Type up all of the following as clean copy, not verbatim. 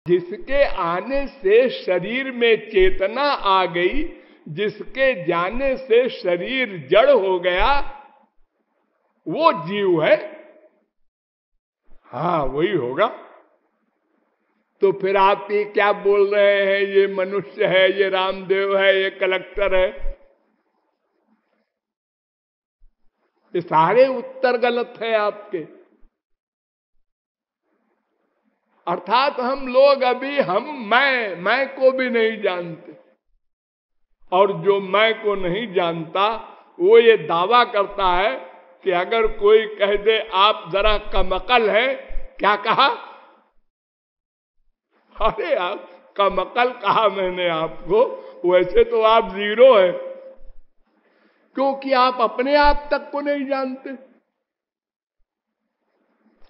जिसके आने से शरीर में चेतना आ गई, जिसके जाने से शरीर जड़ हो गया, वो जीव है। हाँ, वही होगा। तो फिर आप ये क्या बोल रहे हैं, ये मनुष्य है, ये रामदेव है, ये कलेक्टर है? ये सारे उत्तर गलत है आपके। अर्थात हम लोग अभी मैं को भी नहीं जानते, और जो मैं को नहीं जानता वो ये दावा करता है कि अगर कोई कह दे आप जरा कमकल है, क्या कहा? अरे आप कमकल कहा मैंने आपको, वैसे तो आप जीरो है, क्योंकि आप अपने आप तक को नहीं जानते।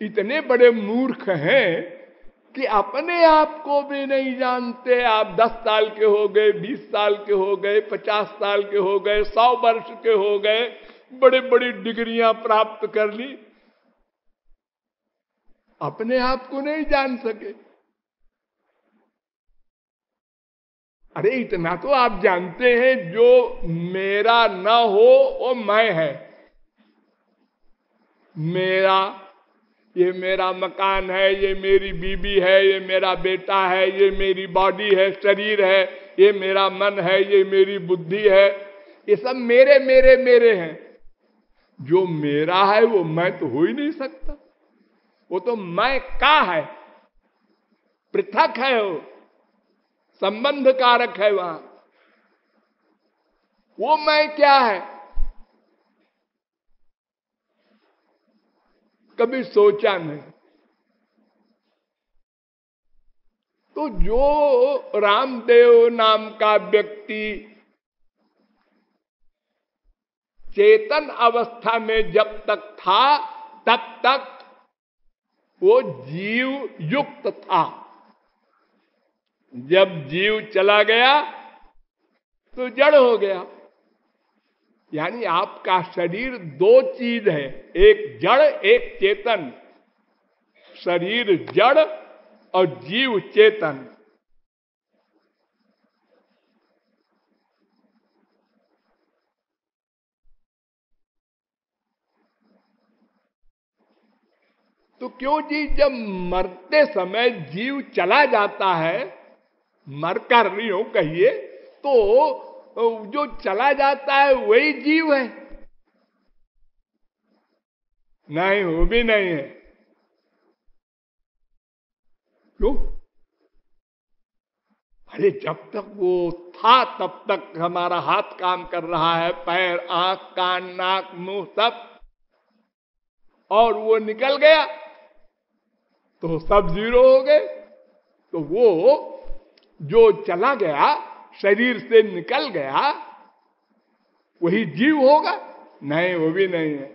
इतने बड़े मूर्ख हैं कि अपने आप को भी नहीं जानते। आप 10 साल के हो गए, 20 साल के हो गए, 50 साल के हो गए, 100 वर्ष के हो गए, बड़ी बड़ी डिग्रियां प्राप्त कर ली, अपने आप को नहीं जान सके। अरे इतना तो आप जानते हैं, जो मेरा न हो वो मैं है। मेरा, ये मेरा मकान है, ये मेरी बीबी है, ये मेरा बेटा है, ये मेरी बॉडी है, शरीर है, ये मेरा मन है, ये मेरी बुद्धि है, ये सब मेरे मेरे मेरे हैं। जो मेरा है वो मैं तो हो ही नहीं सकता, वो तो मैं का है, पृथक है, वो संबंध कारक है। वहां वो मैं क्या है, कभी सोचा नहीं। तो जो रामदेव नाम का व्यक्ति चेतन अवस्था में जब तक था, तब तक वो जीव युक्त था। जब जीव चला गया तो जड़ हो गया। यानी आपका शरीर दो चीज है, एक जड़ एक चेतन। शरीर जड़ और जीव चेतन। तो क्यों जी, जब मरते समय जीव चला जाता है, मरकर नहीं हो कहिए, तो जो चला जाता है वही जीव है? नहीं, वो भी नहीं है। क्यों? अरे जब तक वो था तब तक हमारा हाथ काम कर रहा है, पैर, आंख, कान, नाक, मुंह सब, और वो निकल गया तो सब जीरो हो गए। तो वो जो चला गया, शरीर से निकल गया, वही जीव होगा? नहीं, वो भी नहीं है।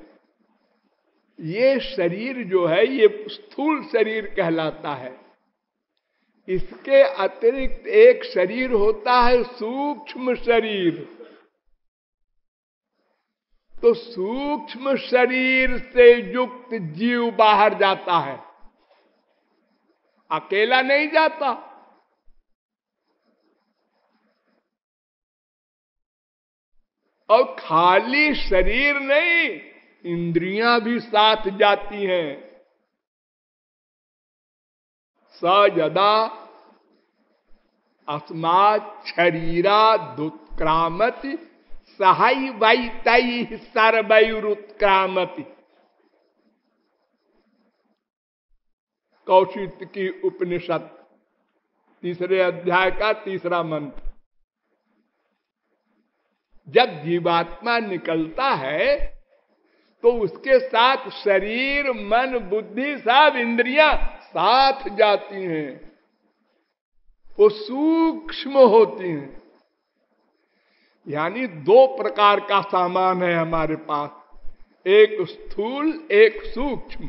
ये शरीर जो है ये स्थूल शरीर कहलाता है। इसके अतिरिक्त एक शरीर होता है सूक्ष्म शरीर। तो सूक्ष्म शरीर से युक्त जीव बाहर जाता है, अकेला नहीं जाता। और खाली शरीर नहीं, इंद्रियां भी साथ जाती हैं। स यदा अस्मात् शरीरा दुत्क्रामति सहाय वैतई सर्वैरुत्क्रामति। कौशिक की उपनिषद 3 अध्याय का 3 मंत्र। जब जीवात्मा निकलता है तो उसके साथ शरीर, मन, बुद्धि, सब इंद्रियां साथ जाती हैं, वो सूक्ष्म होती हैं। यानी 2 प्रकार का सामान है हमारे पास, एक स्थूल एक सूक्ष्म।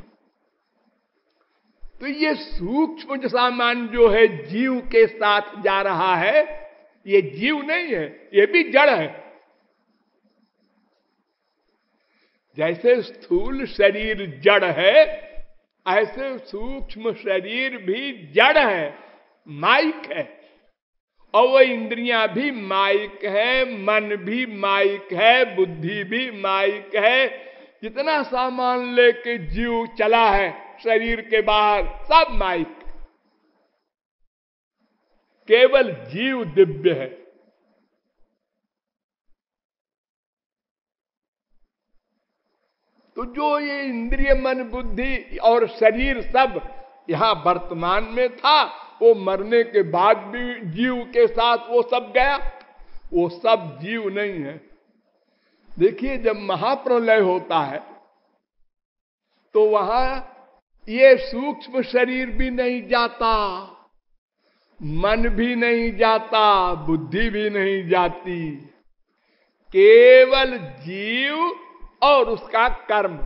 तो ये सूक्ष्म जो सामान जो है जीव के साथ जा रहा है, ये जीव नहीं है, ये भी जड़ है। जैसे स्थूल शरीर जड़ है, ऐसे सूक्ष्म शरीर भी जड़ है। माइक है। और वो इंद्रियां भी माइक है, मन भी माइक है, बुद्धि भी माइक है। जितना सामान लेके जीव चला है शरीर के बाहर सब माइक। केवल जीव दिव्य है। तो जो ये इंद्रिय, मन, बुद्धि और शरीर सब यहां वर्तमान में था, वो मरने के बाद भी जीव के साथ वो सब गया। वो सब जीव नहीं है। देखिए, जब महाप्रलय होता है तो वहां ये सूक्ष्म शरीर भी नहीं जाता, मन भी नहीं जाता, बुद्धि भी नहीं जाती। केवल जीव और उसका कर्म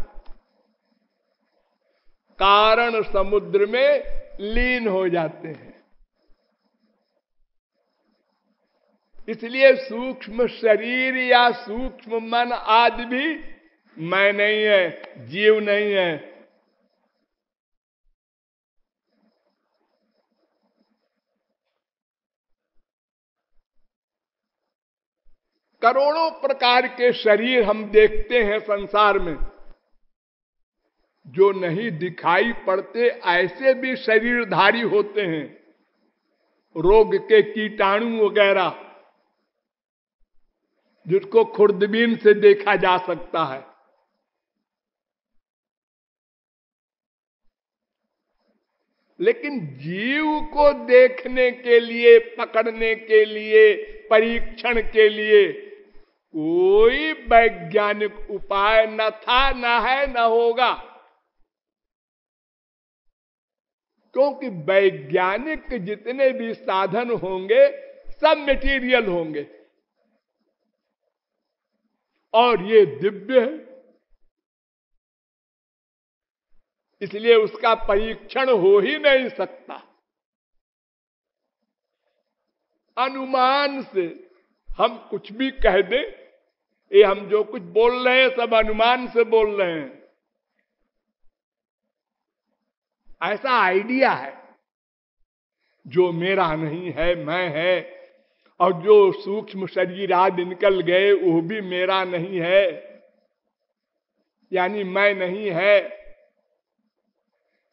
कारण समुद्र में लीन हो जाते हैं। इसलिए सूक्ष्म शरीर या सूक्ष्म मन आदि भी मैं नहीं है, जीव नहीं है। करोड़ों प्रकार के शरीर हम देखते हैं संसार में, जो नहीं दिखाई पड़ते ऐसे भी शरीरधारी होते हैं। रोग के कीटाणु वगैरह जिसको खुर्दबीन से देखा जा सकता है। लेकिन जीव को देखने के लिए, पकड़ने के लिए, परीक्षण के लिए कोई वैज्ञानिक उपाय न था, न है, न होगा। क्योंकि वैज्ञानिक जितने भी साधन होंगे सब मटेरियल होंगे और ये दिव्य है, इसलिए उसका परीक्षण हो ही नहीं सकता। अनुमान से हम कुछ भी कह दें, ये हम जो कुछ बोल रहे हैं सब अनुमान से बोल रहे हैं। ऐसा आइडिया है जो मेरा नहीं है, मैं है। और जो सूक्ष्म शरीर आदि निकल गए वो भी मेरा नहीं है, यानी मैं नहीं है।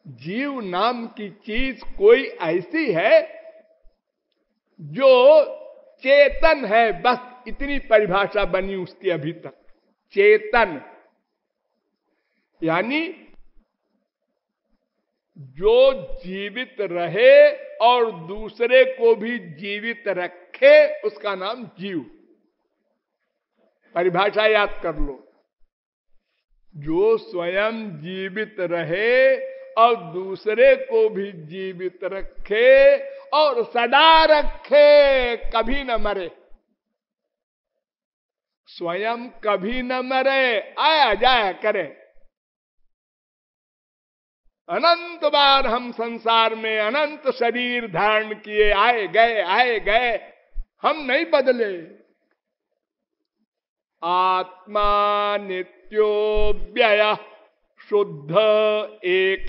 जीव नाम की चीज कोई ऐसी है जो चेतन है, बस इतनी परिभाषा बनी उसकी अभी तक। चेतन यानी जो जीवित रहे और दूसरे को भी जीवित रखे, उसका नाम जीव। परिभाषा याद कर लो। जो स्वयं जीवित रहे और दूसरे को भी जीवित रखे और सदा रखे, कभी न मरे। स्वयं कभी न मरे, आया जाया करे। अनंत बार हम संसार में अनंत शरीर धारण किए, आए गए, आए गए, हम नहीं बदले। आत्मा नित्यो व्यय शुद्ध एक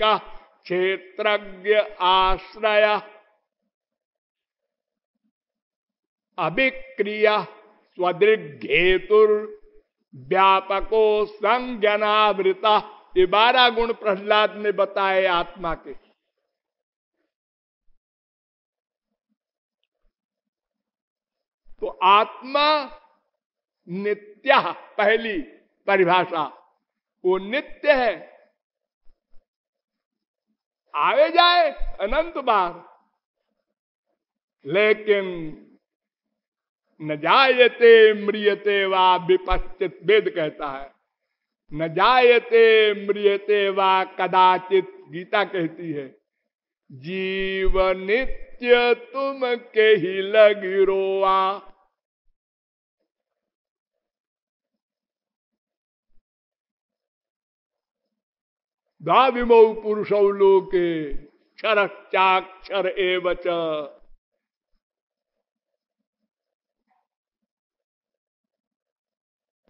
क्षेत्रज्ञ आश्रय अभिक्रिया स्वदृग्हेतुर व्यापको संज्ञानावृता। ये 12 गुण प्रहलाद ने बताए आत्मा के। तो आत्मा नित्य, पहली परिभाषा, वो नित्य है, आवे जाए अनंत बार, लेकिन न जायते म्रियते वा विपश्चित, वेद कहता है। न जायते म्रियते वा कदाचित, गीता कहती है। जीव नित्य तुम के ही लगी रोआ। द्वाविमौ पुरुषौ लोके क्षर चाक्षर एव च।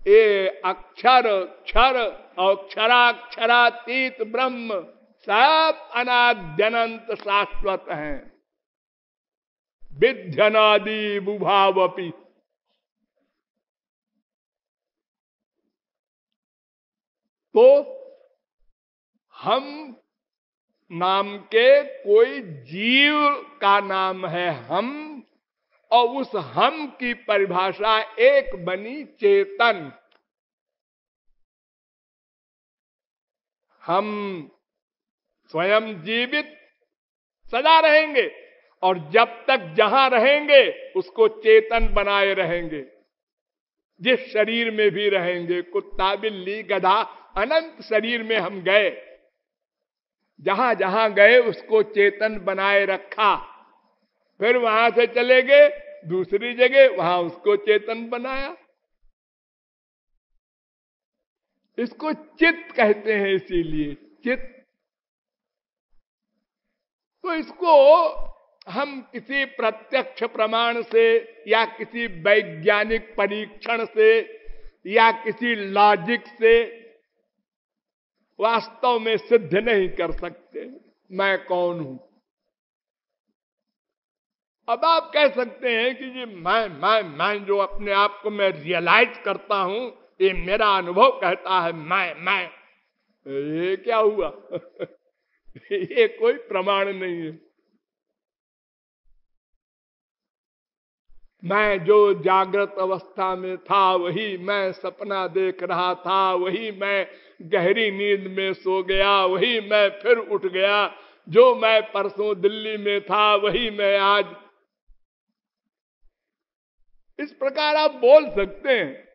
ये अक्षर, क्षर और क्षराक्षरातीत ब्रह्म सब अनाद्यनंत शाश्वत हैं। विध्यनादि बुभावपि। तो हम नाम के कोई जीव का नाम है हम, और उस हम की परिभाषा एक बनी चेतन। हम स्वयं जीवित सदा रहेंगे, और जब तक जहां रहेंगे उसको चेतन बनाए रहेंगे। जिस शरीर में भी रहेंगे, कुत्ता बिल्ली गधा अनंत शरीर में हम गए, जहां जहां गए उसको चेतन बनाए रखा। फिर वहां से चले गए दूसरी जगह, वहां उसको चेतन बनाया। इसको चित्त कहते हैं, इसीलिए चित्त। तो इसको हम किसी प्रत्यक्ष प्रमाण से या किसी वैज्ञानिक परीक्षण से या किसी लॉजिक से वास्तव में सिद्ध नहीं कर सकते मैं कौन हूं। अब आप कह सकते हैं कि जी मैं जो अपने आप को मैं रियलाइज करता हूं, ये मेरा अनुभव कहता है मैं ये क्या हुआ? ये कोई प्रमाण नहीं है। मैं जो जागृत अवस्था में था वही मैं सपना देख रहा था, वही मैं गहरी नींद में सो गया, वही मैं फिर उठ गया। जो मैं परसों दिल्ली में था वही मैं आज। इस प्रकार आप बोल सकते हैं,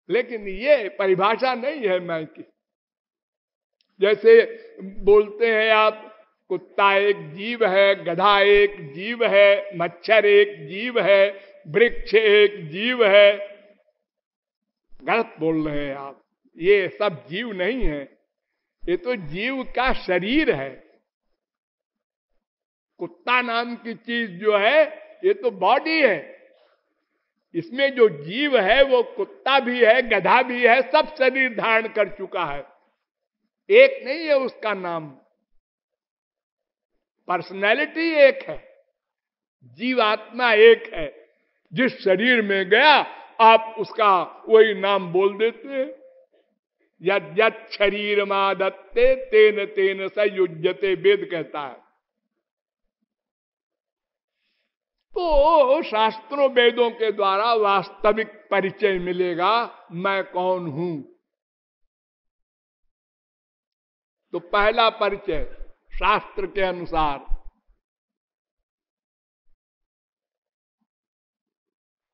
लेकिन ये परिभाषा नहीं है मैं की। जैसे बोलते हैं आप, कुत्ता एक जीव है, गधा एक जीव है, मच्छर एक जीव है, वृक्ष एक जीव है। गलत बोल रहे हैं आप। ये सब जीव नहीं है, ये तो जीव का शरीर है। कुत्ता नाम की चीज जो है ये तो बॉडी है। इसमें जो जीव है वो कुत्ता भी है, गधा भी है, सब शरीर धारण कर चुका है। एक नहीं है उसका नाम। पर्सनैलिटी एक है, जीवात्मा एक है। जिस शरीर में गया आप उसका वही नाम बोल देते हैं। यद यद शरीर मादत्ते तेन तेन स युज्यते, वेद कहता है। तो शास्त्रों वेदों के द्वारा वास्तविक परिचय मिलेगा मैं कौन हूं। तो पहला परिचय शास्त्र के अनुसार,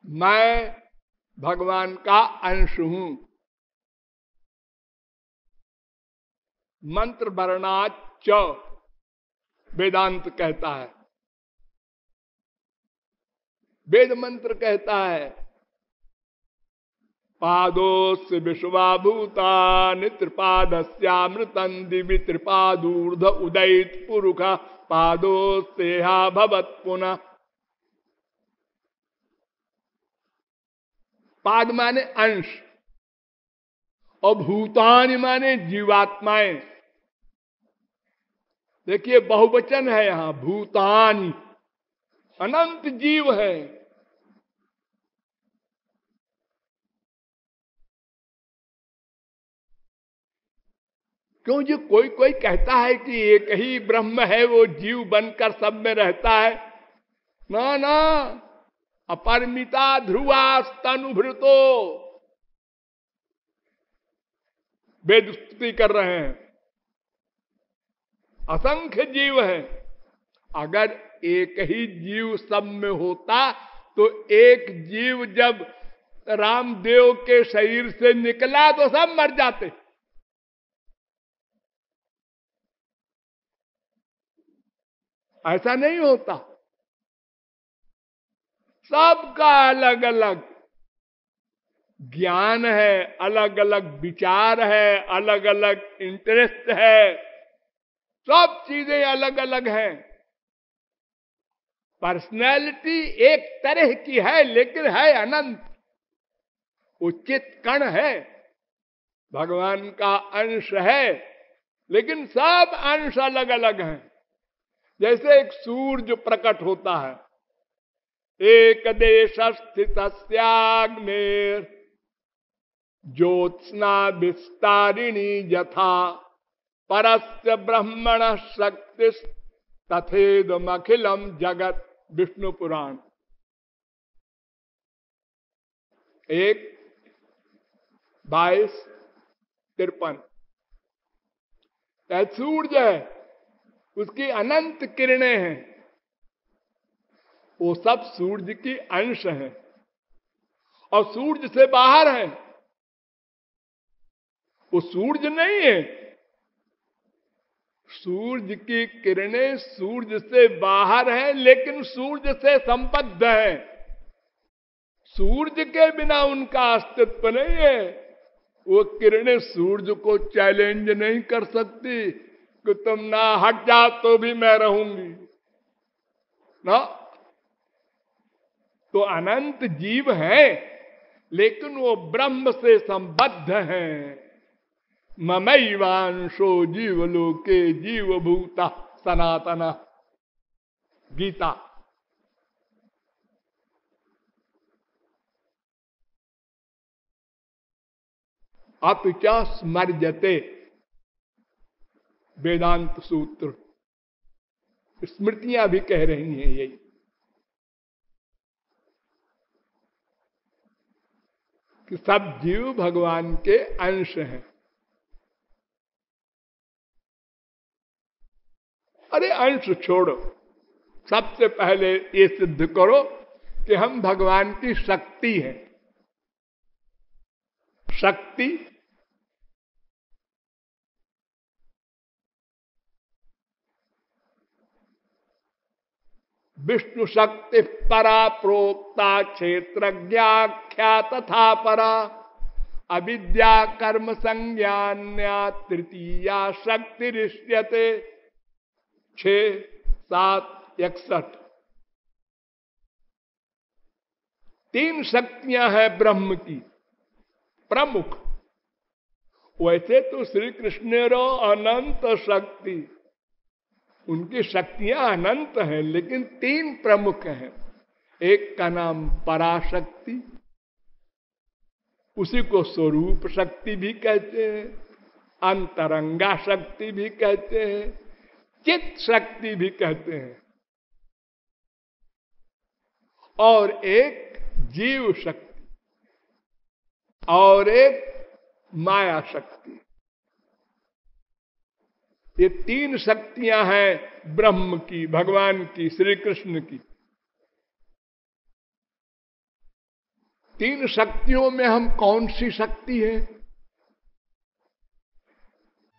मैं भगवान का अंश हूं। मंत्र वर्णाच वेदांत कहता है, वेद मंत्र कहता है, पादोस्य विश्वाभूतानि त्रिपादस्यामृतं दिवि त्रिपादूर्ध उदयित पुरुष पादोस्तेहा भवत् पुनः। पाद माने अंश और भूतानि माने जीवात्माएं। देखिए बहुवचन है यहां, भूतानि, अनंत जीव है। क्यों जी कोई कोई कहता है कि एक ही ब्रह्म है, वो जीव बनकर सब में रहता है। ना ना, अपरिमिता ध्रुवा स्तनुभृतो, वेद स्तुति कर रहे हैं। असंख्य जीव है। अगर एक ही जीव सब में होता तो एक जीव जब रामदेव के शरीर से निकला तो सब मर जाते। ऐसा नहीं होता। सबका अलग अलग ज्ञान है, अलग अलग विचार है, अलग अलग इंटरेस्ट है, सब चीजें अलग अलग हैं। पर्सनैलिटी एक तरह की है लेकिन है अनंत। उचित कण है, भगवान का अंश है, लेकिन सब अंश अलग अलग हैं। जैसे एक सूर्य प्रकट होता है, एक देश स्थित स्याग्नेर ज्योत्स्ना विस्तारिणी यथा परस्य ब्रह्मण शक्ति तथेदमखिलम जगत। विष्णु पुराण 1:22-53। सूर्य है, उसकी अनंत किरणें हैं, वो सब सूर्य की अंश हैं और सूर्य से बाहर है, वो सूर्य नहीं है। सूर्य की किरणें सूर्य से बाहर है लेकिन सूर्य से संबद्ध है। सूर्य के बिना उनका अस्तित्व नहीं है। वो किरणें सूर्य को चैलेंज नहीं कर सकती कि तुम ना हट जाओ तो भी मैं रहूंगी ना। तो अनंत जीव है लेकिन वो ब्रह्म से संबद्ध है। ममैवांशो जीवलोके जीवभूता सनातना, गीता। अपिचा स्मर्यते, वेदांत सूत्र। स्मृतियां भी कह रही हैं यही। कि सब जीव भगवान के अंश हैं। अरे अंश छोड़ो, सबसे पहले ये सिद्ध करो कि हम भगवान की शक्ति हैं। शक्ति विष्णु शक्ति परा प्रोक्ता क्षेत्रज्ञाख्या तथा परा अविद्या कर्म संज्ञान्या तृतीया शक्ति ऋष्यते। 6:7-61। 3 शक्तियां हैं ब्रह्म की प्रमुख। वैसे तो श्री कृष्ण रो अनंत शक्ति, उनकी शक्तियां अनंत हैं लेकिन 3 प्रमुख हैं। एक का नाम पराशक्ति, उसी को स्वरूप शक्ति भी कहते हैं, अंतरंगा शक्ति भी कहते हैं, चित्त शक्ति भी कहते हैं, और एक जीव शक्ति और एक माया शक्ति। ये 3 शक्तियां हैं ब्रह्म की, भगवान की, श्री कृष्ण की। 3 शक्तियों में हम कौन सी शक्ति है?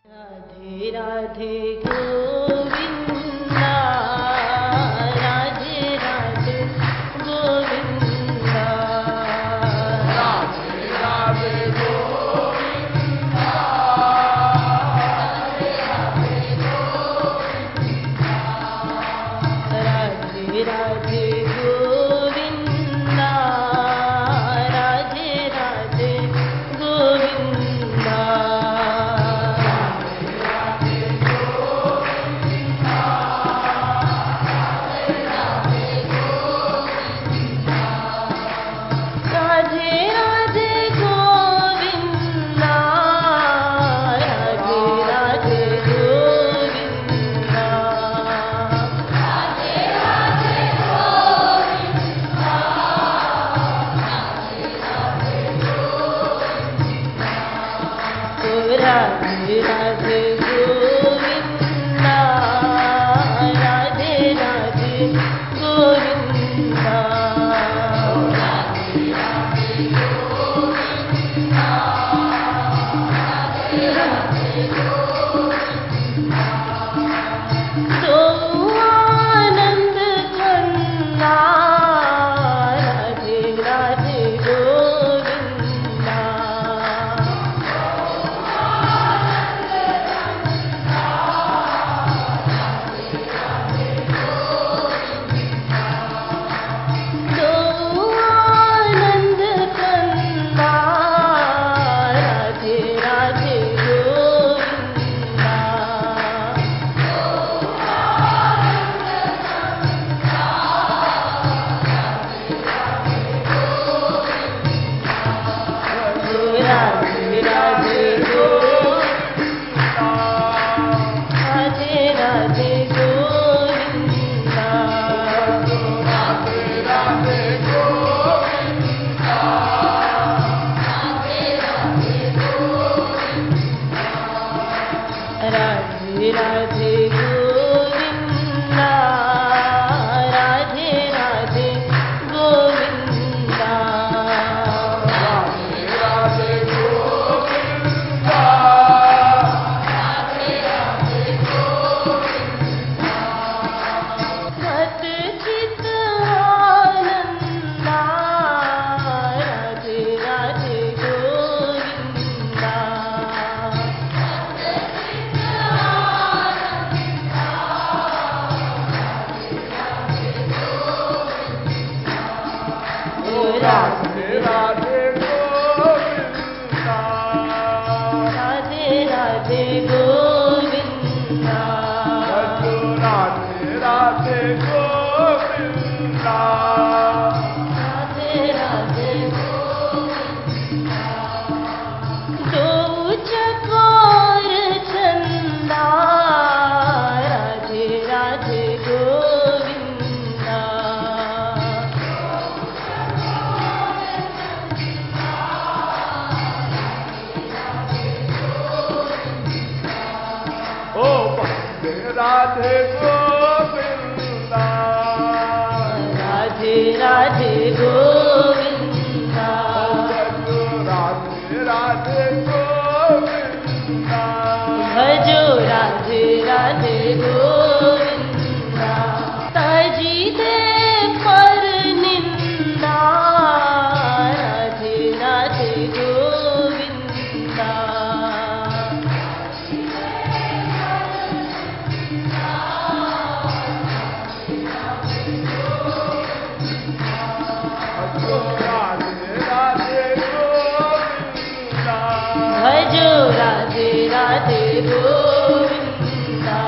राधे राधे गोविंदा, राधे राधे गोविंदा, राधे राधे गोविंदा, राधे राधे गोविंदा, राधे राधे गोविंदा, राधे राधे गोविंदा। राधे राधे गोविंदा राधे राधे गोविंदा भजो राधे राधे गोविंदा राधे राधे गोविंदा दो चकोर चंदा राधे राधे गोविंदा ओ वंदे राधे गोविंदा राधे राधे गोविंदा भजो राधे राधे गोविंदा भजो राधे राधे गोविंदा ताजी दे पर निंदा राधे राधे गोविंदा भजो राधे राधे गोविंदा भजो राधे राधे गोविंदा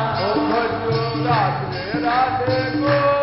भजो राधे राधे गोविंदा